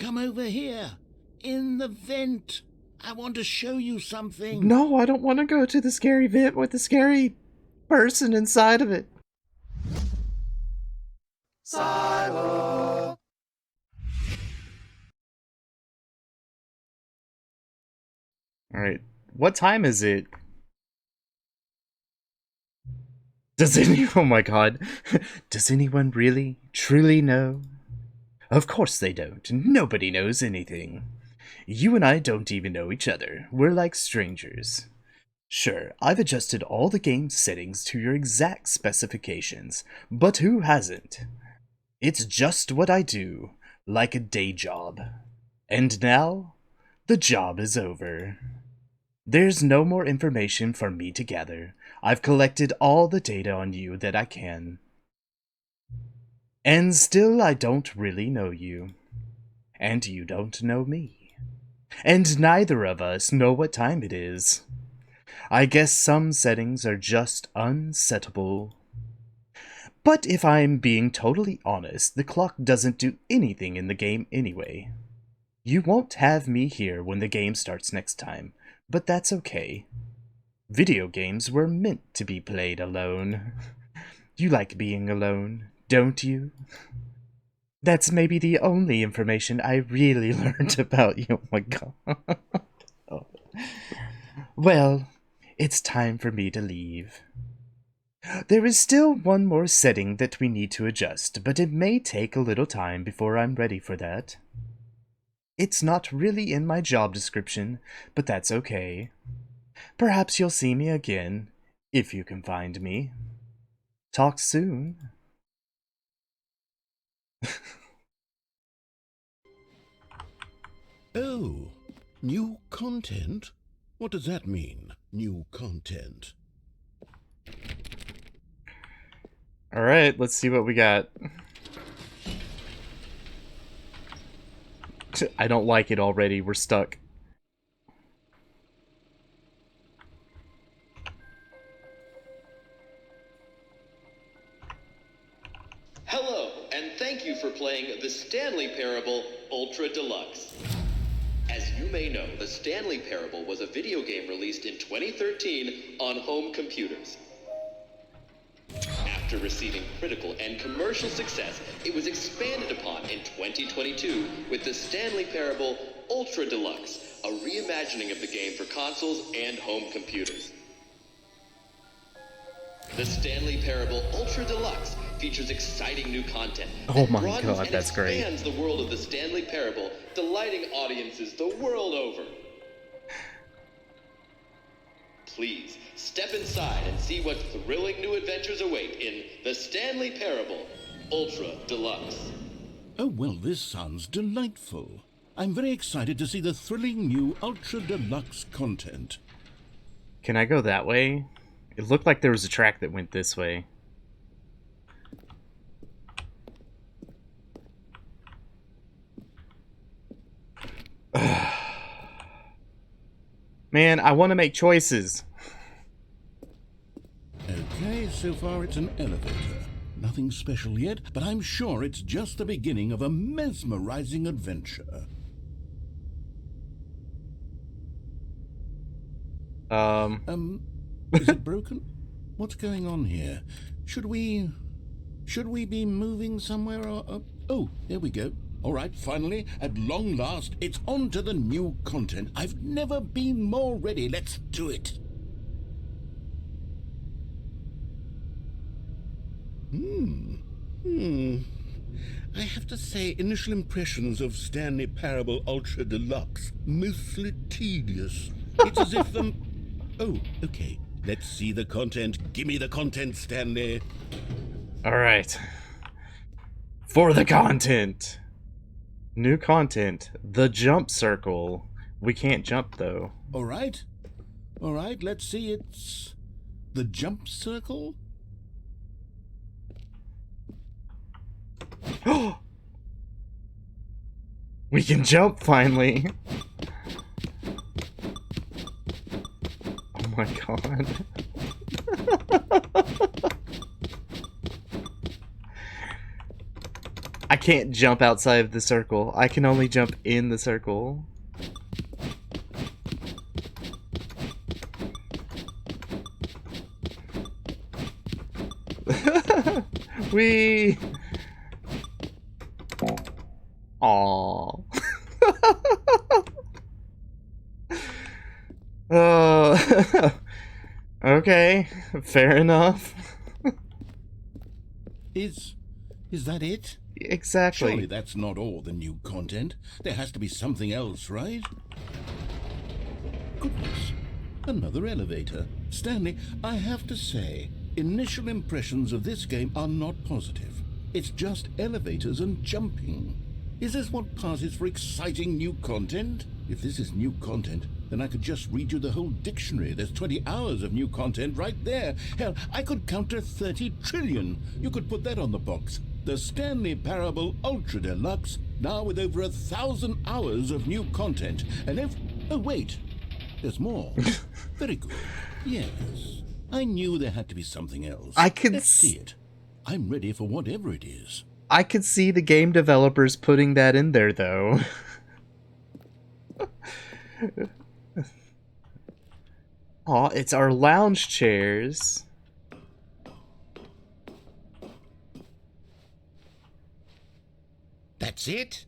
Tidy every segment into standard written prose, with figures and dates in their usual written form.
come over here. In the vent. I want to show you something. No, I don't want to go to the scary vent with the scary person inside of it. Sylo. Alright, what time is it? Oh my god. Does anyone really, truly know? Of course they don't. Nobody knows anything. You and I don't even know each other. We're like strangers. Sure, I've adjusted all the game settings to your exact specifications, but who hasn't? It's just what I do, like a day job. And now, the job is over. There's no more information for me to gather. I've collected all the data on you that I can. And still I don't really know you. And you don't know me. And neither of us know what time it is. I guess some settings are just unsettable. But if I'm being totally honest, the clock doesn't do anything in the game anyway. You won't have me here when the game starts next time, but that's okay. Video games were meant to be played alone. You like being alone, don't you? That's maybe the only information I really learned about you. Oh my god. Oh. Well, it's time for me to leave. There is still one more setting that we need to adjust, but it may take a little time before I'm ready for that. It's not really in my job description, but that's okay. Perhaps you'll see me again, if you can find me. Talk soon. Oh, new content? What does that mean, new content? Alright, let's see what we got. I don't like it already, we're stuck. Hello, and thank you for playing the Stanley Parable Ultra Deluxe. As you may know, the Stanley Parable was a video game released in 2013 on home computers. After receiving critical and commercial success, it was expanded upon in 2022 with the Stanley Parable Ultra Deluxe, a reimagining of the game for consoles and home computers. The Stanley Parable Ultra Deluxe features exciting new content Oh my broadens god, and that's great. expands the world of the Stanley Parable, delighting audiences the world over. Please, step inside and see what thrilling new adventures await in the Stanley Parable Ultra Deluxe. Oh, well, this sounds delightful. I'm very excited to see the thrilling new Ultra Deluxe content. Can I go that way? It looked like there was a track that went this way. Man, I want to make choices. Okay, so far it's an elevator. Nothing special yet, but I'm sure it's just the beginning of a mesmerizing adventure. Is it broken? What's going on here? Should we be moving somewhere or... Oh, there we go. All right, finally, at long last, it's on to the new content. I've never been more ready. Let's do it. I have to say, initial impressions of Stanley Parable Ultra Deluxe, mostly tedious. It's as if Oh, okay. Let's see the content. Give me the content, Stanley. Alright. For the content! New content. The jump circle. We can't jump, though. All right, let's see. It's the jump circle. We can jump, finally! Oh my god. I can't jump outside of the circle. I can only jump in the circle. We. Aww. Okay, fair enough. Is that it? Exactly. Surely that's not all the new content. There has to be something else, right? Goodness, another elevator. Stanley, I have to say, initial impressions of this game are not positive. It's just elevators and jumping. Is this what passes for exciting new content? If this is new content, then I could just read you the whole dictionary. There's 20 hours of new content right there. Hell, I could count to 30 trillion. You could put that on the box. The Stanley Parable Ultra Deluxe, now with over 1,000 hours of new content. And if... Oh, wait. There's more. Very good. Yes. I knew there had to be something else. Let's see it. I'm ready for whatever it is. I could see the game developers putting that in there, though. Aw, it's our lounge chairs. That's it?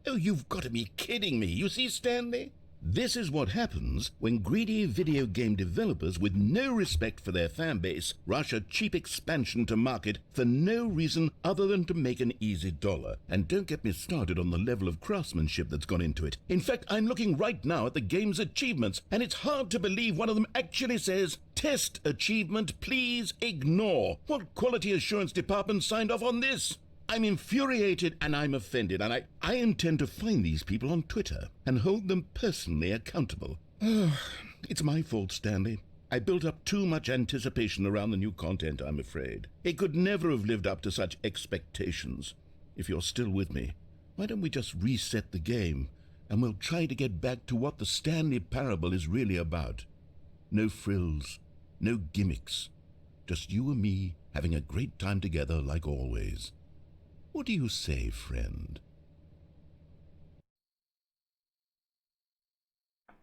Oh, you've got to be kidding me. You see, Stanley? This is what happens when greedy video game developers with no respect for their fan base rush a cheap expansion to market for no reason other than to make an easy dollar. And don't get me started on the level of craftsmanship that's gone into it. In fact, I'm looking right now at the game's achievements, and it's hard to believe one of them actually says, "Test achievement, please ignore." What quality assurance department signed off on this? I'm infuriated and I'm offended, and I intend to find these people on Twitter and hold them personally accountable. It's my fault, Stanley. I built up too much anticipation around the new content, I'm afraid. It could never have lived up to such expectations. If you're still with me, why don't we just reset the game, and we'll try to get back to what the Stanley Parable is really about. No frills, no gimmicks. Just you and me having a great time together like always. What do you say, friend?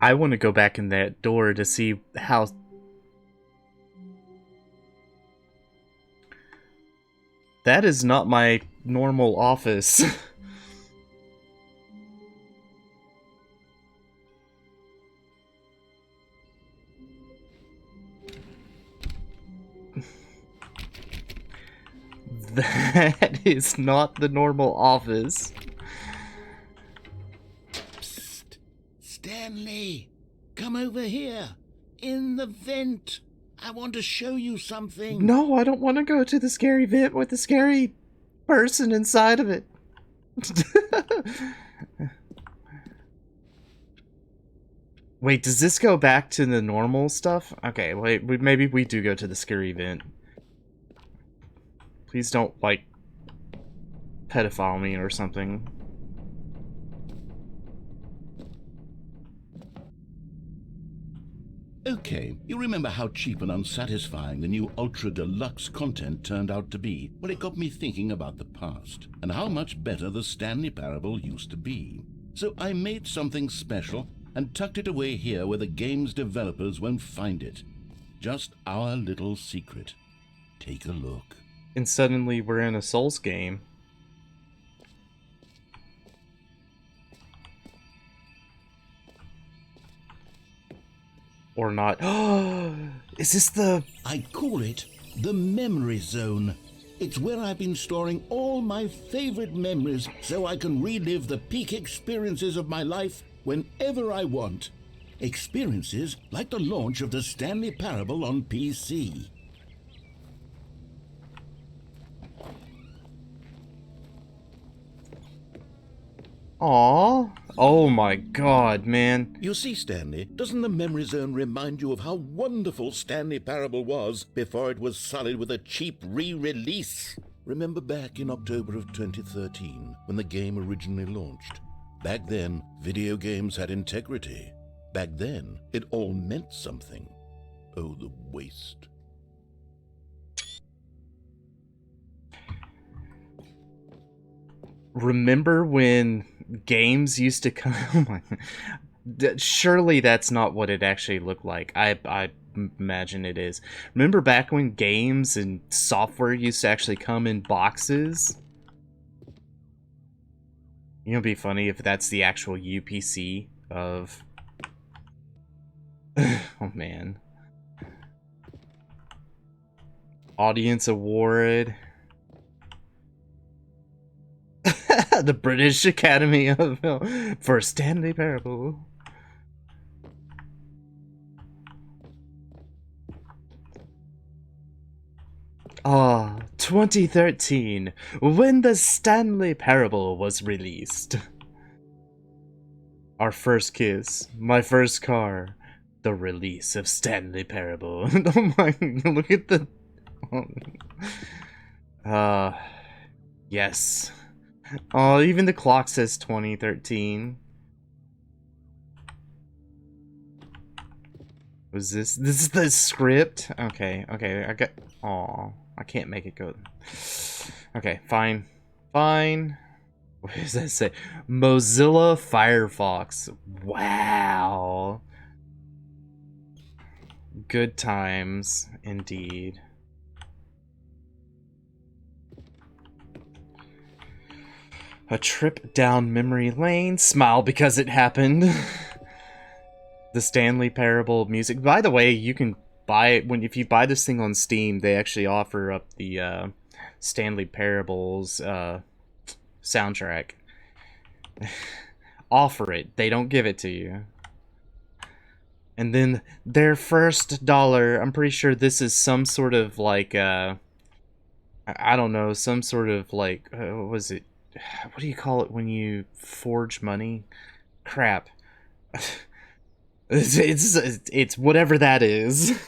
I want to go back in that door to see how... That is not my normal office. That is not the normal office. Psst. Stanley, come over here. In the vent. I want to show you something. No, I don't want to go to the scary vent with the scary person inside of it. Wait, does this go back to the normal stuff? Okay, wait, maybe we do go to the scary vent. Please don't, like, pedophile me or something. Okay, you remember how cheap and unsatisfying the new Ultra Deluxe content turned out to be? Well, it got me thinking about the past, and how much better the Stanley Parable used to be. So I made something special and tucked it away here where the game's developers won't find it. Just our little secret. Take a look. And suddenly we're in a Souls game. Or not. Is this the... I call it the Memory Zone. It's where I've been storing all my favorite memories so I can relive the peak experiences of my life whenever I want. Experiences like the launch of the Stanley Parable on PC. Aww. Oh my god, man. You see, Stanley, doesn't the Memory Zone remind you of how wonderful Stanley Parable was before it was sullied with a cheap re-release? Remember back in October of 2013, when the game originally launched? Back then, video games had integrity. Back then, it all meant something. Oh, the waste. Remember when games used to come? Oh my, surely that's not what it actually looked like. I imagine it is. Remember back when games and software used to actually come in boxes? You know, it'd be funny if that's the actual UPC of... Oh man. Audience award. The British Academy of Film for Stanley Parable. Ah, 2013, when the Stanley Parable was released. Our first kiss, my first car, the release of Stanley Parable. Oh my, look at the... Yes. Oh, even the clock says 2013. Was this is the script? Okay, I got... Aw, I can't make it go. Okay, fine. What does that say? Mozilla Firefox. Wow. Good times, indeed. A trip down memory lane. Smile because it happened. The Stanley Parable music. By the way, you can buy it if you buy this thing on Steam. They actually offer up the Stanley Parable's soundtrack. Offer it. They don't give it to you. And then their first dollar. I'm pretty sure this is some sort of like I don't know, some sort of like what was it? What do you call it when you forge money? Crap. It's whatever that is.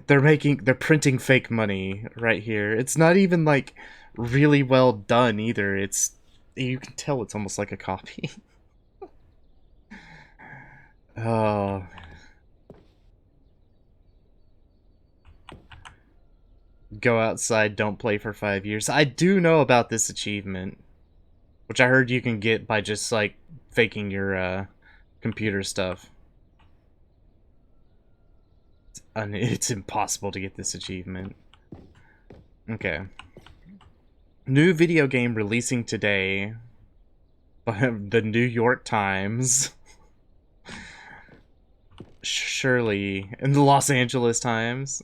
They're printing fake money right here. It's not even like really well done either. You can tell it's almost like a copy. Oh. Go outside, don't play for 5 years. I do know about this achievement, which I heard you can get by just like faking your computer stuff. It's impossible to get this achievement. Okay. New video game releasing today by the New York Times. Surely. In the Los Angeles Times.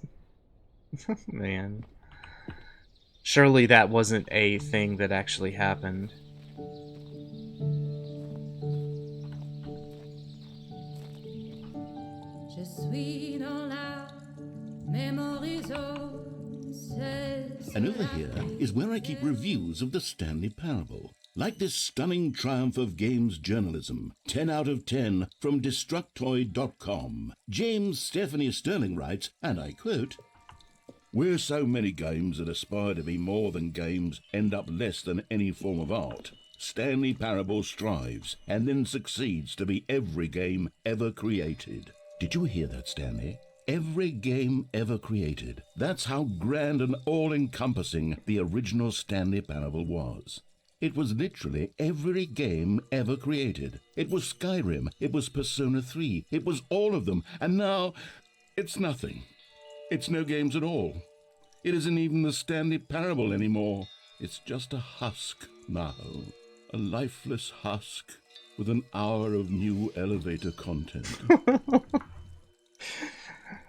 Man. Surely that wasn't a thing that actually happened. And over here is where I keep reviews of the Stanley Parable. Like this stunning triumph of games journalism, 10 out of 10 from Destructoid.com. James Stephanie Sterling writes, and I quote, "Where so many games that aspire to be more than games end up less than any form of art, Stanley Parable strives and then succeeds to be every game ever created." Did you hear that, Stanley? Every game ever created. That's how grand and all-encompassing the original Stanley Parable was. It was literally every game ever created. It was Skyrim, it was Persona 3, it was all of them, and now it's nothing. It's no games at all. It isn't even the Stanley Parable anymore. It's just a husk now. A lifeless husk with an hour of new elevator content.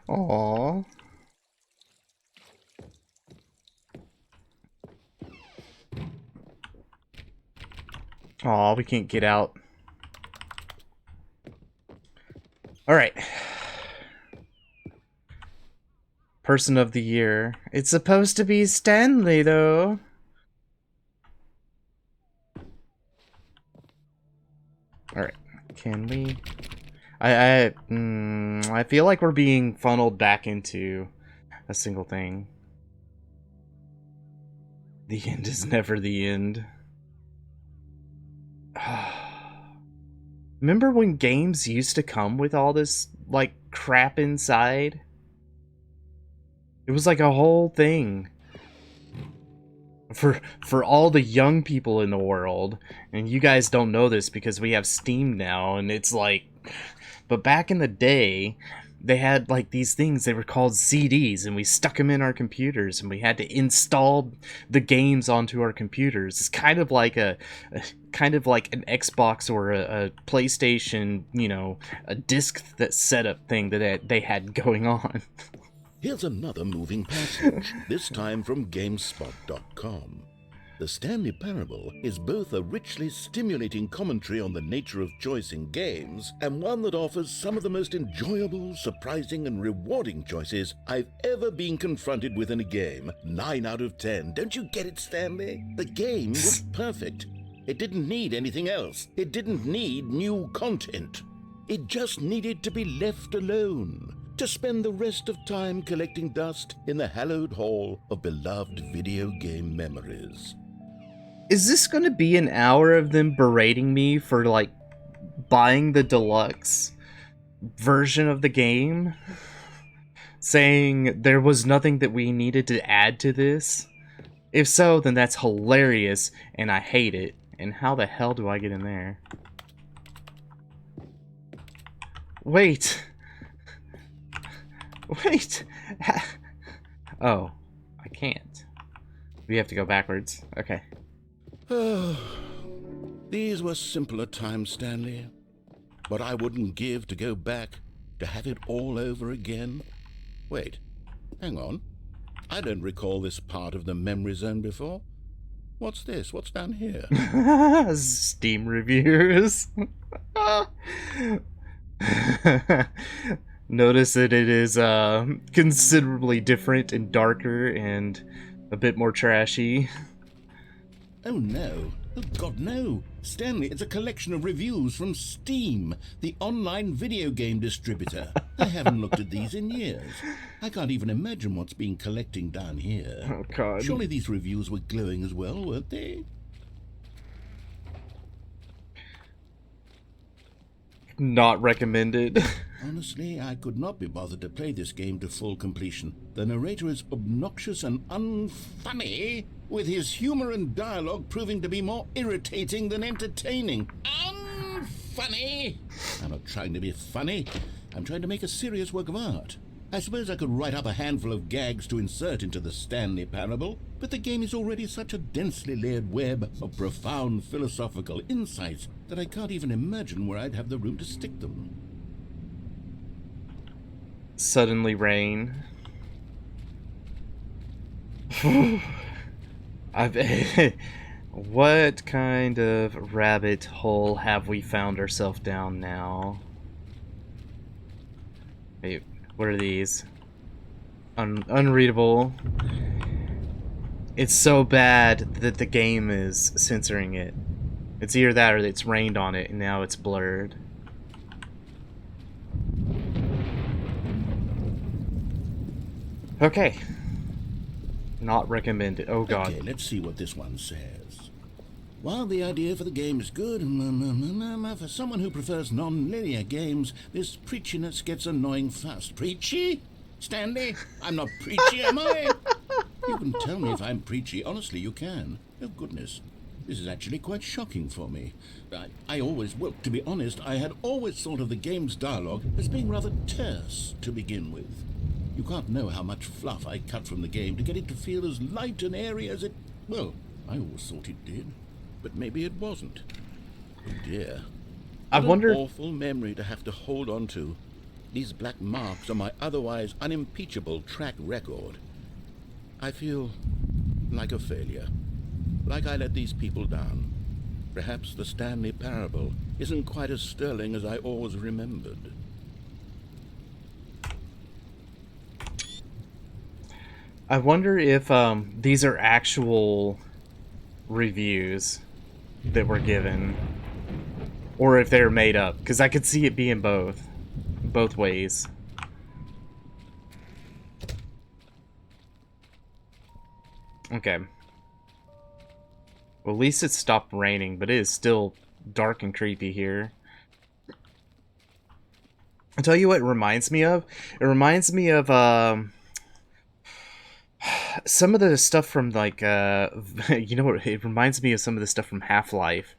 Aww. Aw, we can't get out. Alright. Person of the Year. It's supposed to be Stanley, though. Alright. Can we... I feel like we're being funneled back into a single thing. The end is never the end. Remember when games used to come with all this, like, crap inside? It was like a whole thing. for all the young people in the world, and you guys don't know this because we have Steam now, and it's like, but back in the day, they had like these things, they were called CDs, and we stuck them in our computers, and we had to install the games onto our computers. It's kind of like kind of like an Xbox or a PlayStation, you know, a disc that setup thing that they had going on. Here's another moving passage, this time from GameSpot.com. The Stanley Parable is both a richly stimulating commentary on the nature of choice in games, and one that offers some of the most enjoyable, surprising, and rewarding choices I've ever been confronted with in a game. 9 out of 10. Don't you get it, Stanley? The game was perfect. It didn't need anything else. It didn't need new content. It just needed to be left alone, to spend the rest of time collecting dust in the hallowed hall of beloved video game memories. Is this going to be an hour of them berating me for, like, buying the deluxe version of the game? Saying there was nothing that we needed to add to this? If so, then that's hilarious, and I hate it. And how the hell do I get in there? Wait. Wait. Oh, I can't. We have to go backwards. Okay. These were simpler times, Stanley. But I wouldn't give to go back, to have it all over again. Wait, hang on. I don't recall this part of the memory zone before. What's this? What's down here? Steam reviews. Notice that it is considerably different and darker and a bit more trashy. Oh no. Oh God, no. Stanley, it's a collection of reviews from Steam, the online video game distributor. I haven't looked at these in years. I can't even imagine what's been collecting down here. Oh God. Surely these reviews were glowing as well, weren't they? Not recommended. Honestly, I could not be bothered to play this game to full completion. The narrator is obnoxious and unfunny, with his humor and dialogue proving to be more irritating than entertaining. Unfunny! I'm not trying to be funny. I'm trying to make a serious work of art. I suppose I could write up a handful of gags to insert into the Stanley Parable, but the game is already such a densely layered web of profound philosophical insights that I can't even imagine where I'd have the room to stick them. Suddenly rain. What kind of rabbit hole have we found ourselves down now? Wait, what are these? Unreadable. It's so bad that the game is censoring it. It's either that or it's rained on it and now it's blurred. Okay. Not recommended. Oh God. Okay, let's see what this one says. While the idea for the game is good, for someone who prefers non-linear games, this preachiness gets annoying fast. Preachy? Stanley? I'm not preachy, am I? You can tell me if I'm preachy. Honestly, you can. Oh, goodness. This is actually quite shocking for me. Well, to be honest, I had always thought of the game's dialogue as being rather terse to begin with. You can't know how much fluff I cut from the game to get it to feel as light and airy as it... Well, I always thought it did. But maybe it wasn't. Oh dear. I wonder... What an awful memory to have to hold on to. These black marks on my otherwise unimpeachable track record. I feel like a failure. Like I let these people down. Perhaps the Stanley Parable isn't quite as sterling as I always remembered. I wonder if these are actual reviews that were given, or if they're made up, because I could see it being both ways. Okay. Well, at least it stopped raining, but it is still dark and creepy here. I'll tell you what it reminds me of. It reminds me of Some of the stuff from, like, you know what, it reminds me of some of the stuff from Half-Life.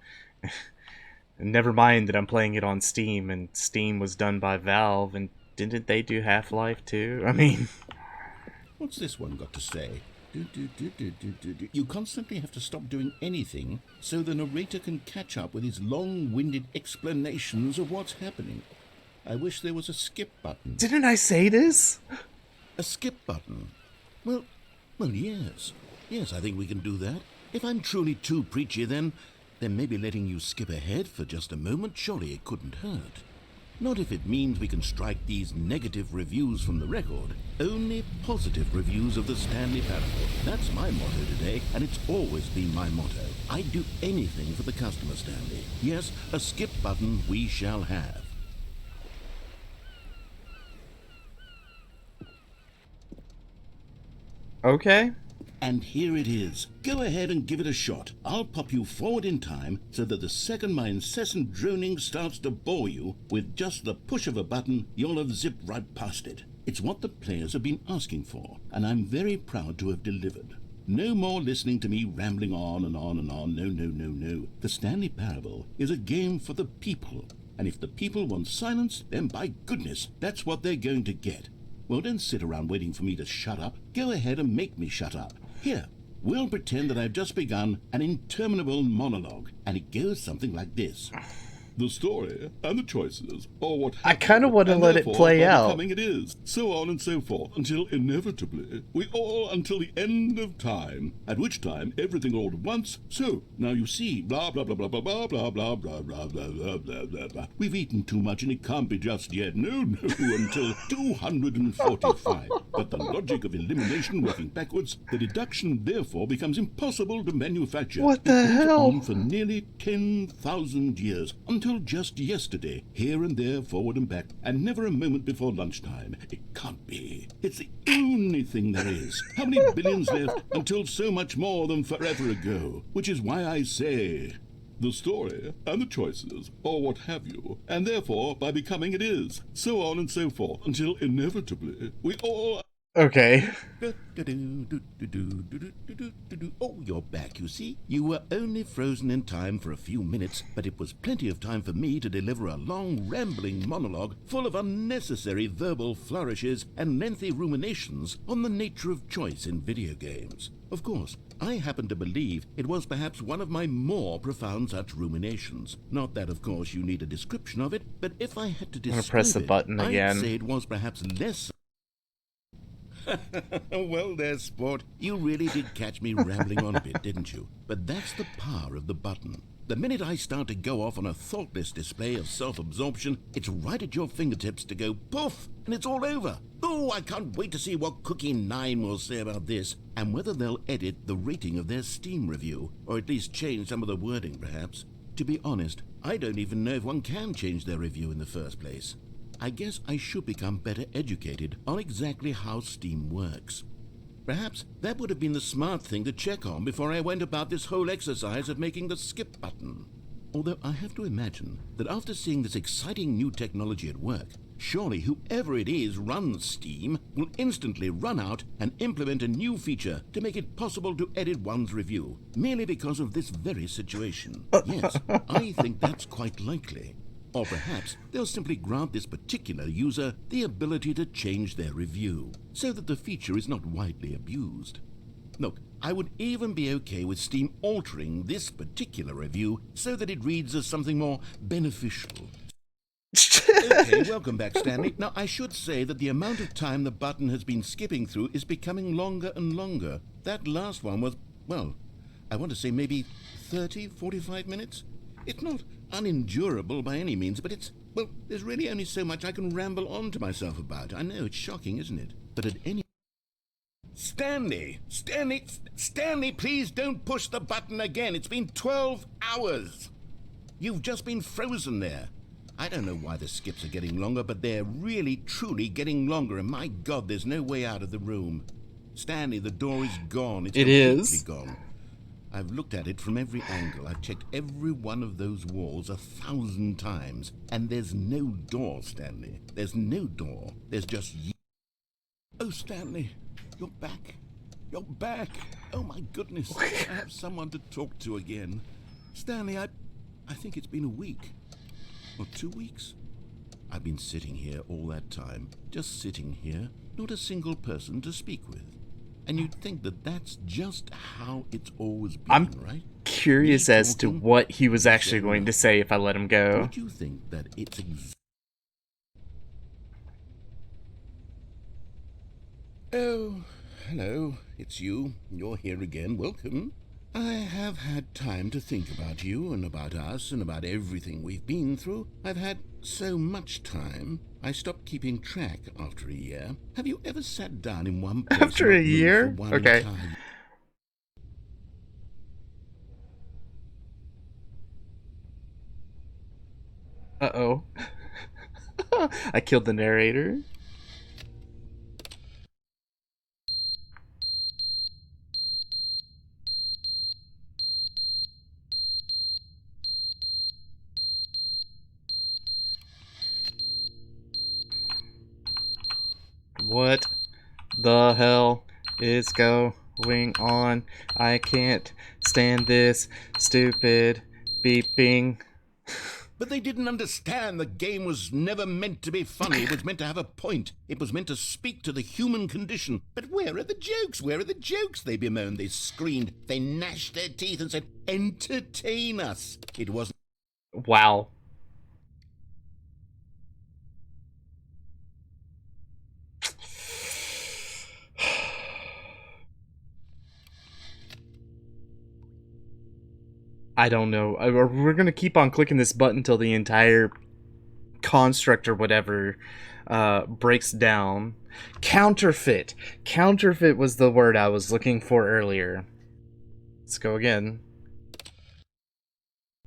Never mind that I'm playing it on Steam, and Steam was done by Valve, and didn't they do Half-Life too? I mean... What's this one got to say? You constantly have to stop doing anything so the narrator can catch up with his long-winded explanations of what's happening. I wish there was a skip button. Didn't I say this? A skip button? Well, yes. Yes, I think we can do that. If I'm truly too preachy, then maybe letting you skip ahead for just a moment, surely it couldn't hurt. Not if it means we can strike these negative reviews from the record. Only positive reviews of the Stanley Parable. That's my motto today, and it's always been my motto. I'd do anything for the customer, Stanley. Yes, a skip button we shall have. Okay. And here it is. Go ahead and give it a shot. I'll pop you forward in time so that the second my incessant droning starts to bore you, with just the push of a button, you'll have zipped right past it. It's what the players have been asking for, and I'm very proud to have delivered. No more listening to me rambling on and on and on. No. The Stanley Parable is a game for the people. And if the people want silence, then by goodness, that's what they're going to get. Well, don't sit around waiting for me to shut up. Go ahead and make me shut up. Here, we'll pretend that I've just begun an interminable monologue, and it goes something like this. The story and the choices are what I kind of want to let it play out. Becoming it is, so on and so forth, until inevitably we all until the end of time, at which time everything all at once. So now you see, blah blah blah blah blah blah blah blah blah blah blah blah blah blah blah. We've eaten too much and it can't be just yet. No, until 245. But the logic of elimination working backwards, the deduction therefore becomes impossible to manufacture. What the hell? On for nearly 10,000 years. Until just yesterday, here and there, forward and back, and never a moment before lunchtime. It can't be. It's the only thing there is. How many billions left until so much more than forever ago? Which is why I say, the story and the choices are what have you, and therefore by becoming it is, so on and so forth, until inevitably we all... Okay. Oh, you're back, you see. You were only frozen in time for a few minutes, but it was plenty of time for me to deliver a long, rambling monologue full of unnecessary verbal flourishes and lengthy ruminations on the nature of choice in video games. Of course, I happen to believe it was perhaps one of my more profound such ruminations. Not that, of course, you need a description of it, but if I had to describe I'm gonna press the button again. I'd say it was perhaps less... Well there, sport. You really did catch me rambling on a bit, didn't you? But that's the power of the button. The minute I start to go off on a thoughtless display of self-absorption, it's right at your fingertips to go poof, and it's all over. Oh, I can't wait to see what Cookie 9 will say about this, and whether they'll edit the rating of their Steam review, or at least change some of the wording, perhaps. To be honest, I don't even know if one can change their review in the first place. I guess I should become better educated on exactly how Steam works. Perhaps that would have been the smart thing to check on before I went about this whole exercise of making the skip button. Although I have to imagine that after seeing this exciting new technology at work, surely whoever it is runs Steam will instantly run out and implement a new feature to make it possible to edit one's review, merely because of this very situation. Yes, I think that's quite likely. Or perhaps they'll simply grant this particular user the ability to change their review, so that the feature is not widely abused. Look, I would even be okay with Steam altering this particular review so that it reads as something more beneficial. Okay, welcome back, Stanley. Now, I should say that the amount of time the button has been skipping through is becoming longer and longer. That last one was, well, I want to say maybe 30, 45 minutes? It's not unendurable by any means, but it's, well, there's really only so much I can ramble on to myself about. I know, it's shocking, isn't it? But at any... Stanley, please don't push the button again. It's been 12 hours. You've just been frozen there. I don't know why the skips are getting longer, but they're really, truly getting longer, and my God, there's no way out of the room. Stanley, the door is gone. It's completely gone. I've looked at it from every angle. I've checked every one of those walls 1,000 times. And there's no door, Stanley. There's no door. There's just you. Oh, Stanley, you're back. you're back. Oh my goodness, I have someone to talk to again. Stanley, I think it's been a week. Or 2 weeks? I've been sitting here all that time, just sitting here, not a single person to speak with. And you'd think that that's just how it's always been, right? Curious Me as to talking, what he was actually saying going to nothing. say if I let him go. Would you think that it's Oh, hello, it's you. You're here again. Welcome. I have had time to think about you and about us and about everything we've been through. I've had so much time. I stopped keeping track after a year. Have you ever sat down in one place After and a not moved year? for one Okay. entire Uh-oh. I killed the narrator. What the hell is going on? I can't stand this stupid beeping. But they didn't understand the game was never meant to be funny. It was meant to have a point. It was meant to speak to the human condition. But where are the jokes? Where are the jokes? They bemoaned, they screamed, they gnashed their teeth and said, entertain us. It wasn't. Wow. I don't know. We're gonna keep on clicking this button until the entire construct or whatever breaks down. Counterfeit. Counterfeit was the word I was looking for earlier. Let's go again.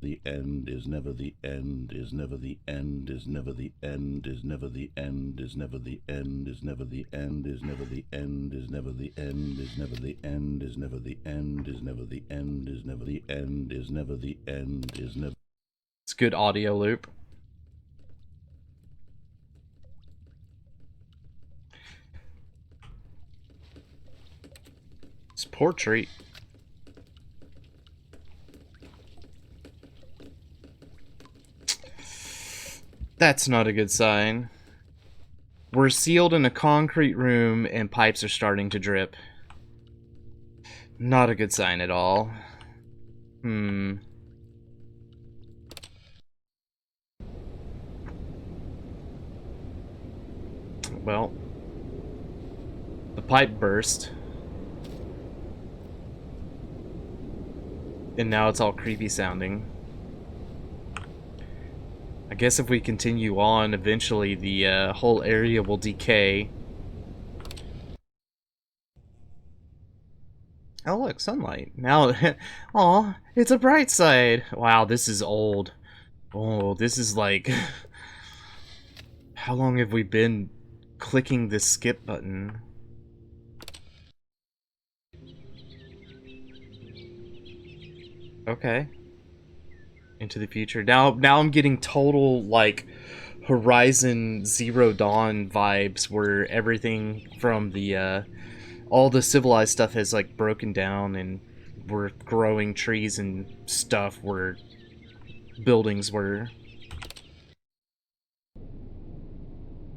The end is never the end, is never the end, is never the end, is never the end, is never the end, is never the end, is never the end, is never the end, is never the end, is never the end, is never the end, is never the end, is never the end, is never. It's good audio loop. It's portrait. That's not a good sign. We're sealed in a concrete room and pipes are starting to drip. Not a good sign at all. Well, the pipe burst. And now it's all creepy sounding. I guess if we continue on, eventually the whole area will decay. Oh look, sunlight. Now, aw, it's a bright side. Wow, this is old. Oh, this is like... How long have we been clicking this skip button? Okay. Into the future. Now I'm getting total, like, Horizon Zero Dawn vibes, where everything from the, all the civilized stuff has, like, broken down, and we're growing trees and stuff where buildings were.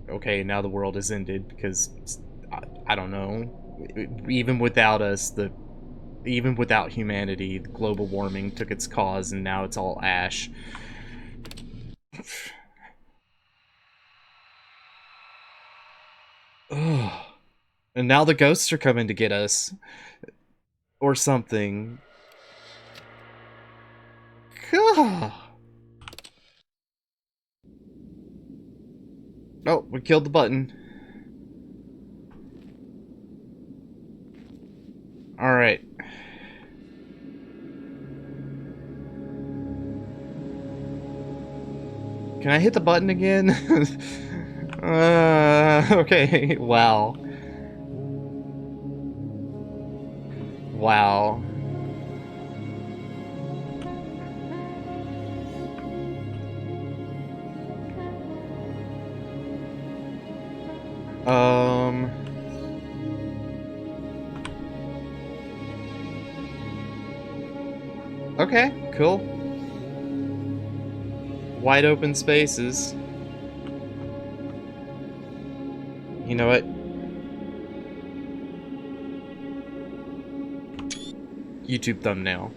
Okay, now the world has ended, because, I don't know, even without us, even without humanity, global warming took its cause, and now it's all ash. Ugh. And now the ghosts are coming to get us. Or something. Gah. Oh, we killed the button. Alright. Can I hit the button again? Okay, wow. Wow. Okay, cool. Wide open spaces. You know what? YouTube thumbnail.